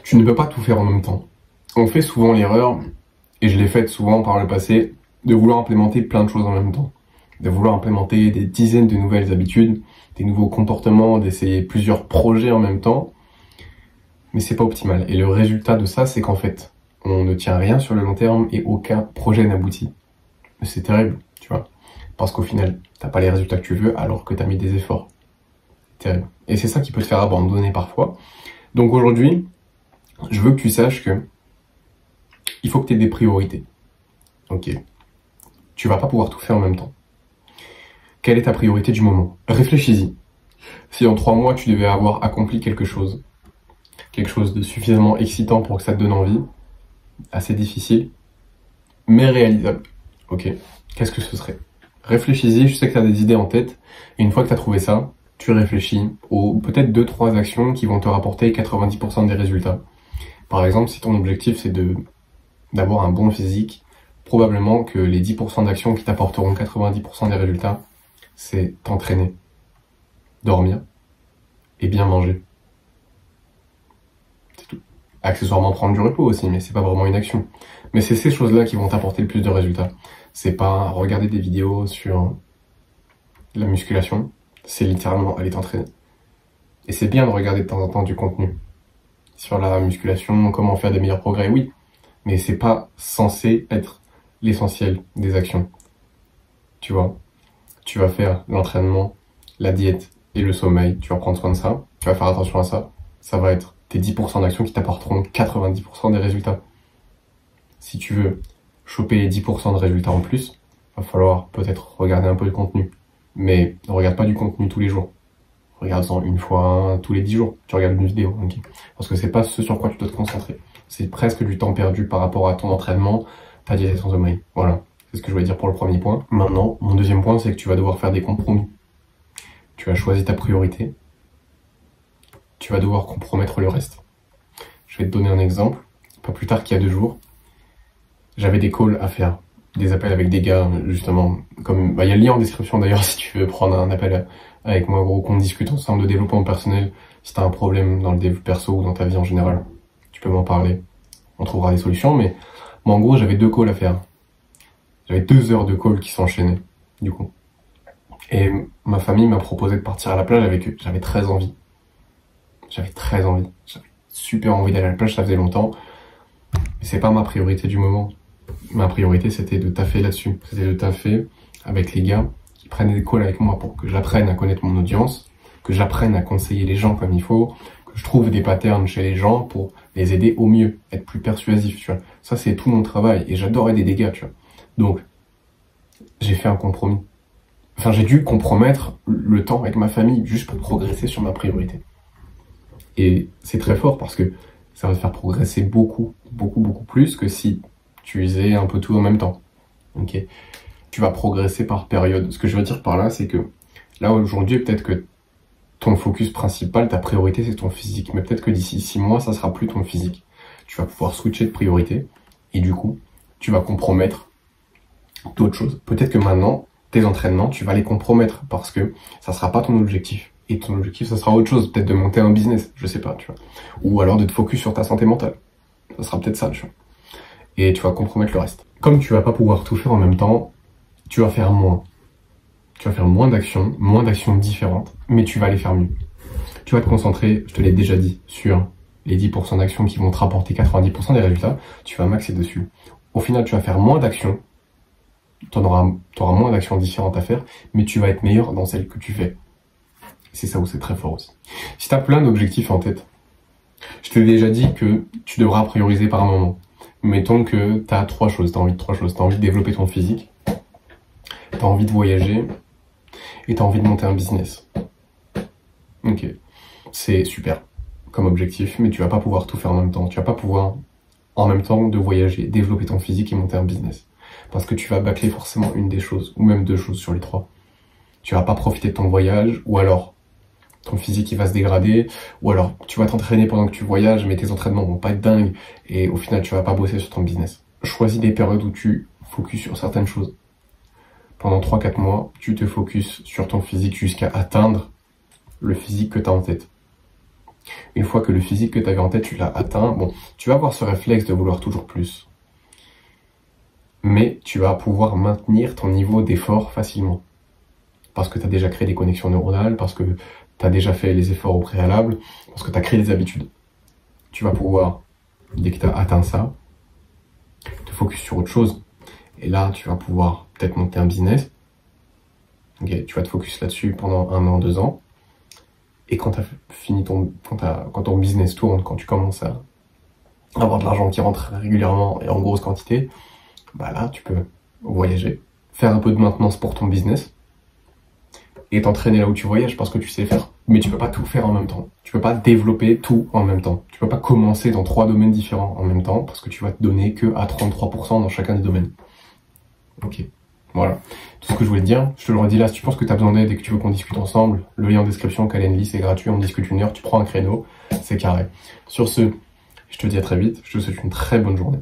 Tu ne peux pas tout faire en même temps. On fait souvent l'erreur, et je l'ai faite souvent par le passé, de vouloir implémenter plein de choses en même temps. De vouloir implémenter des dizaines de nouvelles habitudes, des nouveaux comportements, d'essayer plusieurs projets en même temps. Mais c'est pas optimal. Et le résultat de ça, c'est qu'en fait, on ne tient rien sur le long terme et aucun projet n'aboutit. C'est terrible, tu vois. Parce qu'au final, t'as pas les résultats que tu veux alors que t'as mis des efforts. Terrible. Et c'est ça qui peut te faire abandonner parfois. Donc aujourd'hui, je veux que tu saches que il faut que tu aies des priorités. Ok. Tu vas pas pouvoir tout faire en même temps. Quelle est ta priorité du moment? Réfléchis-y. Si en 3 mois tu devais avoir accompli quelque chose de suffisamment excitant pour que ça te donne envie, assez difficile, mais réalisable. Ok. Qu'est-ce que ce serait? Réfléchis-y, je sais que tu as des idées en tête, et une fois que tu as trouvé ça, tu réfléchis aux peut-être 2-3 actions qui vont te rapporter 90% des résultats. Par exemple, si ton objectif c'est d'avoir un bon physique, probablement que les 10% d'actions qui t'apporteront 90% des résultats, c'est t'entraîner, dormir et bien manger. C'est tout. Accessoirement prendre du repos aussi, mais c'est pas vraiment une action. Mais c'est ces choses-là qui vont t'apporter le plus de résultats. C'est pas regarder des vidéos sur la musculation, c'est littéralement aller t'entraîner. Et c'est bien de regarder de temps en temps du contenu sur la musculation, comment faire des meilleurs progrès, oui. Mais c'est pas censé être l'essentiel des actions. Tu vois, tu vas faire l'entraînement, la diète et le sommeil, tu vas prendre soin de ça, tu vas faire attention à ça. Ça va être tes 10% d'actions qui t'apporteront 90% des résultats. Si tu veux choper les 10% de résultats en plus, va falloir peut-être regarder un peu le contenu. Mais ne regarde pas du contenu tous les jours. Regarde-en une fois tous les 10 jours. Tu regardes une vidéo, ok. Parce que c'est pas ce sur quoi tu dois te concentrer. C'est presque du temps perdu par rapport à ton entraînement, ta diète et ton sommeil. Voilà. C'est ce que je voulais dire pour le premier point. Maintenant, mon deuxième point, c'est que tu vas devoir faire des compromis. Tu as choisi ta priorité. Tu vas devoir compromettre le reste. Je vais te donner un exemple. Pas plus tard qu'il y a 2 jours, j'avais des calls à faire. Des appels avec des gars, justement. Comme, il y a le lien en description d'ailleurs si tu veux prendre un appel avec moi, gros, qu'on discute ensemble de développement personnel. Si t'as un problème dans le développement perso ou dans ta vie en général, tu peux m'en parler. On trouvera des solutions, mais moi, en gros, j'avais 2 calls à faire. J'avais 2 heures de calls qui s'enchaînaient, du coup. Et ma famille m'a proposé de partir à la plage avec eux. J'avais très envie. J'avais super envie d'aller à la plage, ça faisait longtemps. Mais c'est pas ma priorité du moment. Ma priorité, c'était de taffer là-dessus. C'était de taffer avec les gars qui prennent des calls avec moi pour que j'apprenne à connaître mon audience, que j'apprenne à conseiller les gens comme il faut, que je trouve des patterns chez les gens pour les aider au mieux, être plus persuasif, tu vois. Ça, c'est tout mon travail et j'adore aider des gars, tu vois. Donc, j'ai fait un compromis. Enfin, j'ai dû compromettre le temps avec ma famille juste pour progresser sur ma priorité. Et c'est très fort parce que ça va te faire progresser beaucoup plus que si tu faisais un peu tout en même temps. Ok. Tu vas progresser par période. Ce que je veux dire par là, c'est que là aujourd'hui, peut-être que ton focus principal, ta priorité, c'est ton physique. Mais peut-être que d'ici 6 mois, ça sera plus ton physique. Tu vas pouvoir switcher de priorité et du coup, tu vas compromettre d'autres choses. Peut-être que maintenant, tes entraînements, tu vas les compromettre parce que ça sera pas ton objectif. Et ton objectif, ça sera autre chose. Peut-être de monter un business, je sais pas, tu vois. Ou alors de te focus sur ta santé mentale. Ça sera peut-être ça, tu vois. Et tu vas compromettre le reste. Comme tu vas pas pouvoir tout faire en même temps, tu vas faire moins. Tu vas faire moins d'actions différentes, mais tu vas les faire mieux. Tu vas te concentrer, je te l'ai déjà dit, sur les 10% d'actions qui vont te rapporter 90% des résultats. Tu vas maxer dessus. Au final, tu vas faire moins d'actions. T'auras moins d'actions différentes à faire, mais tu vas être meilleur dans celles que tu fais. C'est ça où c'est très fort aussi. Si tu as plein d'objectifs en tête, je t'ai déjà dit que tu devras prioriser par moment. Mettons que tu as 3 choses, tu as envie de 3 choses. Tu as envie de développer ton physique, tu as envie de voyager et tu as envie de monter un business. Ok, c'est super comme objectif, mais tu vas pas pouvoir tout faire en même temps. Tu vas pas pouvoir en même temps de voyager, développer ton physique et monter un business. Parce que tu vas bâcler forcément une des choses, ou même 2 choses sur les 3. Tu vas pas profiter de ton voyage, ou alors ton physique il va se dégrader, ou alors tu vas t'entraîner pendant que tu voyages, mais tes entraînements vont pas être dingues, et au final tu vas pas bosser sur ton business. Choisis des périodes où tu focuses sur certaines choses. Pendant 3-4 mois, tu te focuses sur ton physique jusqu'à atteindre le physique que tu as en tête. Une fois que le physique que tu avais en tête, tu l'as atteint, bon, tu vas avoir ce réflexe de vouloir toujours plus. Mais tu vas pouvoir maintenir ton niveau d'effort facilement. Parce que tu as déjà créé des connexions neuronales, parce que tu as déjà fait les efforts au préalable, parce que tu as créé des habitudes. Tu vas pouvoir, dès que tu as atteint ça, te focus sur autre chose. Et là, tu vas pouvoir peut-être monter un business. Okay, tu vas te focus là-dessus pendant 1 an, 2 ans. Et quand tu as fini quand ton business tourne, quand tu commences à avoir de l'argent qui rentre régulièrement et en grosse quantité, bah là, tu peux voyager, faire un peu de maintenance pour ton business et t'entraîner là où tu voyages parce que tu sais faire. Mais tu peux pas tout faire en même temps. Tu peux pas développer tout en même temps. Tu peux pas commencer dans 3 domaines différents en même temps parce que tu vas te donner que à 33% dans chacun des domaines. Ok. Voilà, tout ce que je voulais te dire. Je te le redis là, si tu penses que tu as besoin d'aide et que tu veux qu'on discute ensemble, le lien en description, Calendly, c'est gratuit, on discute 1 heure, tu prends un créneau, c'est carré. Sur ce, je te dis à très vite, je te souhaite une très bonne journée.